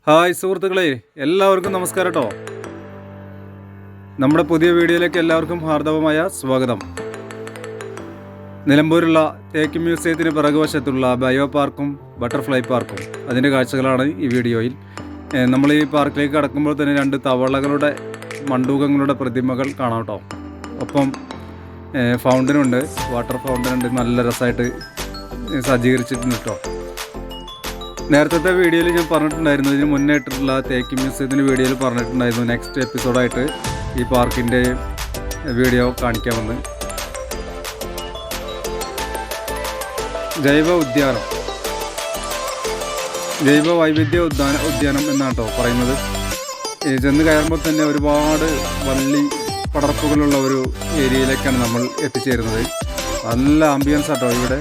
Hi സുഹൃത്തുക്കളെ, എല്ലാവർക്കും നമസ്കാരം കേട്ടോ. നമ്മുടെ പുതിയ വീഡിയോയിലേക്ക് എല്ലാവർക്കും ഹാർദവമായ സ്വാഗതം. നിലമ്പൂരുള്ള തേക്ക് മ്യൂസിയത്തിന് പിറകുവശത്തുള്ള ബയോ പാർക്കും ബട്ടർഫ്ലൈ പാർക്കും അതിൻ്റെ കാഴ്ചകളാണ് ഈ വീഡിയോയിൽ. നമ്മൾ ഈ പാർക്കിലേക്ക് കടക്കുമ്പോൾ തന്നെ രണ്ട് തവളകളുടെ മണ്ടൂകങ്ങളുടെ പ്രതിമകൾ കാണാം കേട്ടോ. ഒപ്പം ഫൗണ്ടനുണ്ട്, വാട്ടർ ഫൗണ്ടനുണ്ട്, നല്ല രസമായിട്ട് സജ്ജീകരിച്ചിട്ടുണ്ട് കേട്ടോ. നേരത്തെ വീഡിയോയിൽ ഞാൻ പറഞ്ഞിട്ടുണ്ടായിരുന്നു, ഇതിന് മുന്നേയിട്ടുള്ള തേക്ക് മ്യൂസിയത്തിൻ്റെ വീഡിയോയിൽ പറഞ്ഞിട്ടുണ്ടായിരുന്നു നെക്സ്റ്റ് എപ്പിസോഡായിട്ട് ഈ പാർക്കിൻ്റെ വീഡിയോ കാണിക്കാമെന്ന്. ജൈവ വൈവിധ്യ ഉദ്യാനം എന്നാണ് കേട്ടോ പറയുന്നത്. ചെന്ന് കയറുമ്പോൾ തന്നെ ഒരുപാട് വള്ളി പടർപ്പുകളുള്ള ഒരു ഏരിയയിലേക്കാണ് നമ്മൾ എത്തിച്ചേരുന്നത്. നല്ല ആംബിയൻസ് ആട്ടോ ഇവിടെ.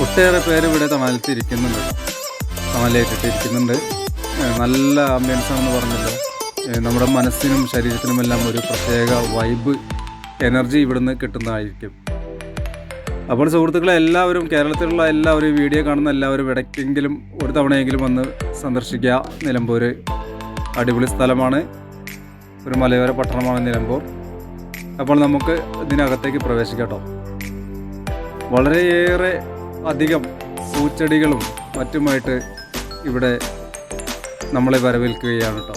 ഒട്ടേറെ പേര് ഇവിടെ തണലേറ്റിട്ടിരിക്കുന്നുണ്ട്. നല്ല ആംബിയൻസ് ആണെന്ന് പറഞ്ഞല്ലോ. നമ്മുടെ മനസ്സിനും ശരീരത്തിനുമെല്ലാം ഒരു പ്രത്യേക വൈബ് എനർജി ഇവിടുന്ന് കിട്ടുന്നതായിരിക്കും. അപ്പോൾ സുഹൃത്തുക്കളെ, എല്ലാവരും, കേരളത്തിലുള്ള എല്ലാവരും, വീഡിയോ കാണുന്ന എല്ലാവരും ഇടയ്ക്കെങ്കിലും ഒരു തവണയെങ്കിലും വന്ന് സന്ദർശിക്കുക. നിലമ്പൂർ അടിപൊളി സ്ഥലമാണ്, ഒരു മലയോര പട്ടണമാണ് നിലമ്പൂർ. അപ്പോൾ നമുക്ക് ഇതിനകത്തേക്ക് പ്രവേശിക്കാം കേട്ടോ. വളരെയേറെ അധികം പൂച്ചെടികളും മറ്റുമായിട്ട് ഇവിടെ നമ്മളെ വരവേൽക്കുകയാണ് കേട്ടോ.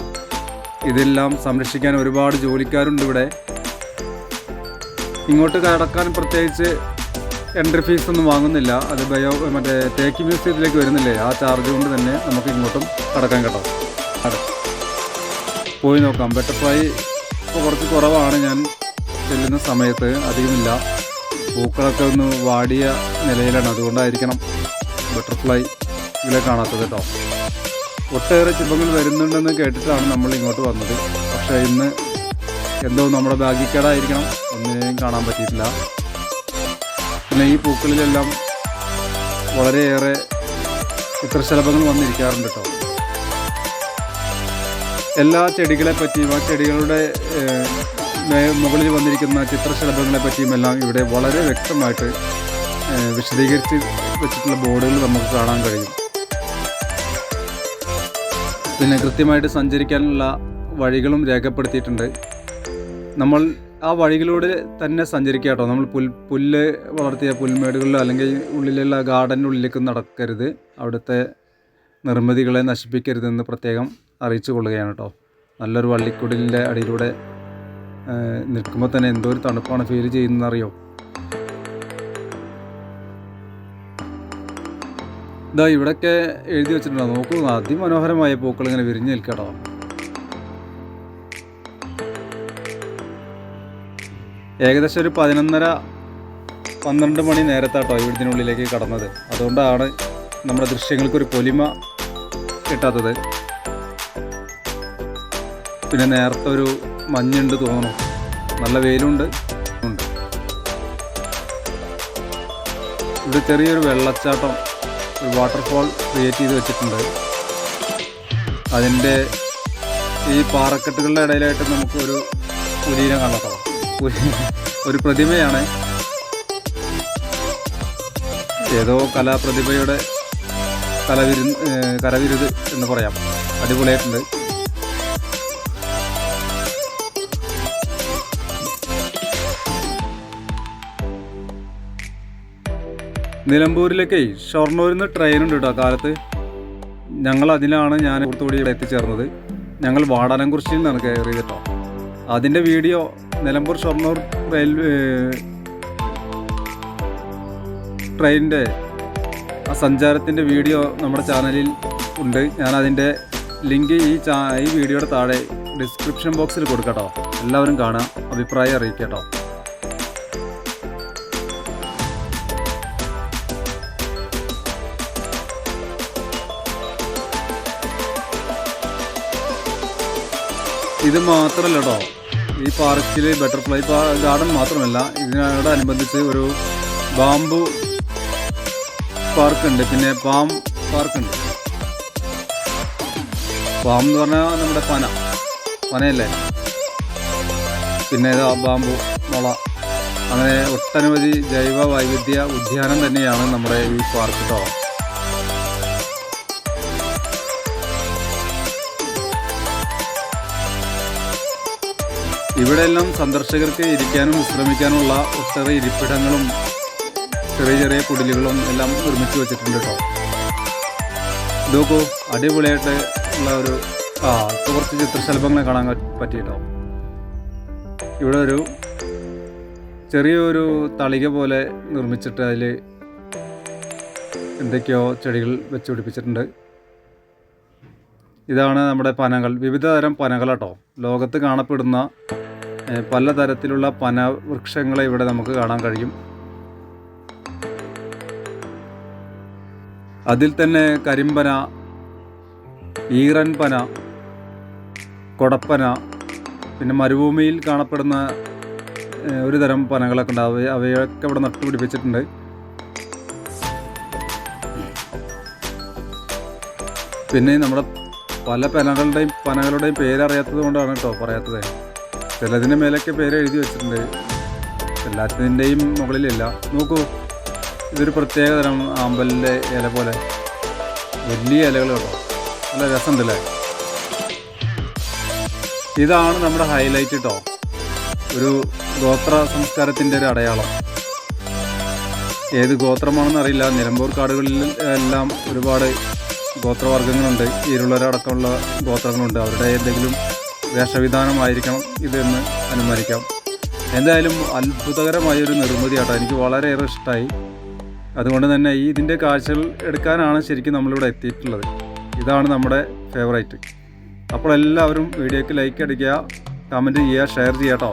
ഇതെല്ലാം സംരക്ഷിക്കാൻ ഒരുപാട് ജോലിക്കാരുണ്ട് ഇവിടെ. ഇങ്ങോട്ട് കടക്കാൻ പ്രത്യേകിച്ച് എൻട്രി ഫീസ് ഒന്നും വാങ്ങുന്നില്ല. അത് മറ്റേ തേക്ക് മ്യൂസിയത്തിലേക്ക് വരുന്നില്ലേ, ആ ചാർജ് കൊണ്ട് തന്നെ നമുക്ക് ഇങ്ങോട്ടും കടക്കാൻ കേട്ടോ. പോയി നോക്കാം. ബട്ടർഫ്ലൈ ഇപ്പോൾ കുറച്ച് കുറവാണ്, ഞാൻ ചെല്ലുന്ന സമയത്ത് അധികമില്ല. പൂക്കളൊക്കെ ഒന്ന് വാടിയ നിലയിലാണ്, അതുകൊണ്ടായിരിക്കണം ബട്ടർഫ്ലൈ ഇവിടെ കാണാത്തത് കേട്ടോ. ഒട്ടേറെ ചിപ്പങ്ങൾ വരുന്നുണ്ടെന്ന് കേട്ടിട്ടാണ് നമ്മൾ ഇങ്ങോട്ട് വന്നത്. പക്ഷേ ഇന്ന് എന്തോ നമ്മുടെ ഭാഗ്യക്കേടായിരിക്കണം, ഒന്നിനെയും കാണാൻ പറ്റിയിട്ടില്ല. പിന്നെ ഈ പൂക്കളിലെല്ലാം വളരെയേറെ ചിത്രശലഭങ്ങൾ വന്നിരിക്കാറുണ്ട് കേട്ടോ. എല്ലാ ചെടികളെ പറ്റിയും ആ ചെടികളുടെ മുകളിൽ വന്നിരിക്കുന്ന ചിത്രശലഭങ്ങളെ പറ്റിയും എല്ലാം ഇവിടെ വളരെ വ്യക്തമായിട്ട് വിശദീകരിച്ച് വെച്ചിട്ടുള്ള ബോർഡുകൾ നമുക്ക് കാണാൻ കഴിയും. പിന്നെ കൃത്യമായിട്ട് സഞ്ചരിക്കാനുള്ള വഴികളും രേഖപ്പെടുത്തിയിട്ടുണ്ട്. നമ്മൾ ആ വഴികളിലൂടെ തന്നെ സഞ്ചരിക്കുക കേട്ടോ. നമ്മൾ പുല്ല് വളർത്തിയ പുൽമേടുകളിലോ അല്ലെങ്കിൽ ഉള്ളിലുള്ള ഗാർഡൻ്റെ ഉള്ളിലേക്ക് നടക്കരുത്. അവിടുത്തെ നിർമ്മിതികളെ നശിപ്പിക്കരുതെന്ന് പ്രത്യേകം അറിയിച്ചു കൊള്ളുകയാണ് കേട്ടോ. നല്ലൊരു വള്ളിക്കുടലിൻ്റെ അടിയിലൂടെ നിൽക്കുമ്പോൾ തന്നെ എന്തോ ഒരു തണുപ്പാണ് ഫീൽ ചെയ്യുന്നതെന്നറിയോ. ഇതാ ഇവിടെയൊക്കെ എഴുതി വെച്ചിട്ടുണ്ടോ നോക്കൂ. അതിമനോഹരമായ പൂക്കൾ ഇങ്ങനെ വിരിഞ്ഞ് നിൽക്കട്ടോ. ഏകദേശം ഒരു 11:30-12 മണി നേരത്താട്ടോ ഇതിനുള്ളിലേക്ക് കടന്നത്. അതുകൊണ്ടാണ് നമ്മുടെ ദൃശ്യങ്ങൾക്കൊരു പൊലിമ കിട്ടാത്തത്. പിന്നെ നേരത്തെ ഒരു മഞ്ഞുണ്ട് തോന്നുന്നു, നല്ല വെയിലുണ്ട്. ഇവിടെ ചെറിയൊരു വെള്ളച്ചാട്ടം, ഒരു വാട്ടർഫോൾ ക്രിയേറ്റ് ചെയ്ത് വെച്ചിട്ടുണ്ട്. അതിൻ്റെ ഈ പാറക്കെട്ടുകളുടെ ഇടയിലായിട്ട് നമുക്ക് ഒരു കുലീനം കാണാം. ഒരു പ്രതിമയാണ്, ഏതോ കലാപ്രതിഭയുടെ കരവിരുത് എന്ന് പറയാം. അടിപൊളിയായിട്ടുണ്ട്. നിലമ്പൂരിലേക്ക് ഷൊർണൂരിൽ നിന്ന് ട്രെയിനുണ്ട് കേട്ടോ കാലത്ത്. ഞാൻ കൂടി ഇവിടെ എത്തിച്ചേർന്നത്. ഞങ്ങൾ വാടാനംകുറിശ്ശിയിൽ നിന്നാണ് കയറിയത് കേട്ടോ. അതിൻ്റെ വീഡിയോ നിലമ്പൂർ ഷൊർണൂർ ട്രെയിനിൻ്റെ ആ സഞ്ചാരത്തിൻ്റെ വീഡിയോ നമ്മുടെ ചാനലിൽ ഉണ്ട്. ഞാൻ അതിൻ്റെ ലിങ്ക് ഈ വീഡിയോയുടെ താഴെ ഡിസ്ക്രിപ്ഷൻ ബോക്സിൽ കൊടുക്കാം കേട്ടോ. എല്ലാവരും കാണാം, അഭിപ്രായം അറിയിക്കാം കേട്ടോ. ഇത് മാത്രമല്ല കേട്ടോ, ഈ പാർക്കിൽ ബട്ടർഫ്ലൈ ഗാർഡൻ മാത്രമല്ല, ഇതിനോടനുബന്ധിച്ച് ഒരു ബാംബു പാർക്കുണ്ട്, പിന്നെ പാം പാർക്കുണ്ട്. പാം എന്ന് പറഞ്ഞാൽ നമ്മുടെ പനയല്ലേ, പിന്നെ ബാംബു മുള, അങ്ങനെ ഒട്ടനവധി ജൈവ വൈവിധ്യ ഉദ്യാനം തന്നെയാണ് നമ്മുടെ ഈ പാർക്ക് കേട്ടോ. ഇവിടെയെല്ലാം സന്ദർശകർക്ക് ഇരിക്കാനും വിശ്രമിക്കാനുള്ള ഒട്ടേറെ ഇരിപ്പിടങ്ങളും ചെറിയ ചെറിയ കുടിലുകളും എല്ലാം നിർമ്മിച്ച് വെച്ചിട്ടുണ്ട് കേട്ടോ. ഇതൊക്കെ അടിപൊളിയായിട്ട് ഉള്ള ഒരു കുറച്ച് ചിത്രശലഭങ്ങളെ കാണാൻ പറ്റിയിട്ടോ. ഇവിടെ ഒരു ചെറിയൊരു തളിക പോലെ നിർമ്മിച്ചിട്ട് അതിൽ എന്തൊക്കെയോ ചെടികൾ വെച്ച് പിടിപ്പിച്ചിട്ടുണ്ട്. ഇതാണ് നമ്മുടെ പനകൾ, വിവിധ തരം പനകളാട്ടോ. ലോകത്ത് കാണപ്പെടുന്ന പലതരത്തിലുള്ള പന വൃക്ഷങ്ങളെ ഇവിടെ നമുക്ക് കാണാൻ കഴിയും. അതിൽ തന്നെ കരിമ്പന, ഈറൻ പന, കൊടപ്പന, പിന്നെ മരുഭൂമിയിൽ കാണപ്പെടുന്ന ഒരു തരം പനകളൊക്കെ ഉണ്ട്. അവയൊക്കെ ഇവിടെ നട്ടുപിടിപ്പിച്ചിട്ടുണ്ട്. പിന്നെ നമ്മുടെ പല പനകളുടെയും പേരറിയാത്തത് കൊണ്ടാണ് കേട്ടോ പറയാത്തത്. ചിലതിൻ്റെ മേലൊക്കെ പേര് എഴുതി വെച്ചിട്ടുണ്ട്, എല്ലാത്തിൻ്റെയും മുകളിലില്ല. നോക്കൂ, ഇതൊരു പ്രത്യേക തരം ആമ്പലിൻ്റെ ഇല പോലെ വലിയ ഇലകൾ കേട്ടോ, നല്ല രസമുണ്ടല്ലേ. ഇതാണ് നമ്മുടെ ഹൈലൈറ്റ് കേട്ടോ, ഒരു ഗോത്ര സംസ്കാരത്തിൻ്റെ ഒരു അടയാളം. ഏത് ഗോത്രമാണെന്ന് അറിയില്ല. നിലമ്പൂർ കാടുകളിൽ എല്ലാം ഒരുപാട് ഗോത്രവർഗ്ഗങ്ങളുണ്ട്, ഇരുളരടക്കമുള്ള ഗോത്രങ്ങളുണ്ട്. അവരുടെ എന്തെങ്കിലും വേഷവിധാനമായിരിക്കണം ഇതെന്ന് അനുമാനിക്കാം. എന്തായാലും അത്ഭുതകരമായൊരു നിർമ്മിതിയാട്ടോ, എനിക്ക് വളരെയേറെ ഇഷ്ടമായി. അതുകൊണ്ട് തന്നെ ഇതിൻ്റെ കാഴ്ചകൾ എടുക്കാനാണ് ശരിക്കും നമ്മളിവിടെ എത്തിയിട്ടുള്ളത്. ഇതാണ് നമ്മുടെ ഫേവറേറ്റ്. അപ്പോൾ എല്ലാവരും വീഡിയോയ്ക്ക് ലൈക്ക് അടിക്കുക, കമൻറ്റ് ചെയ്യുക, ഷെയർ ചെയ്യുക കേട്ടോ.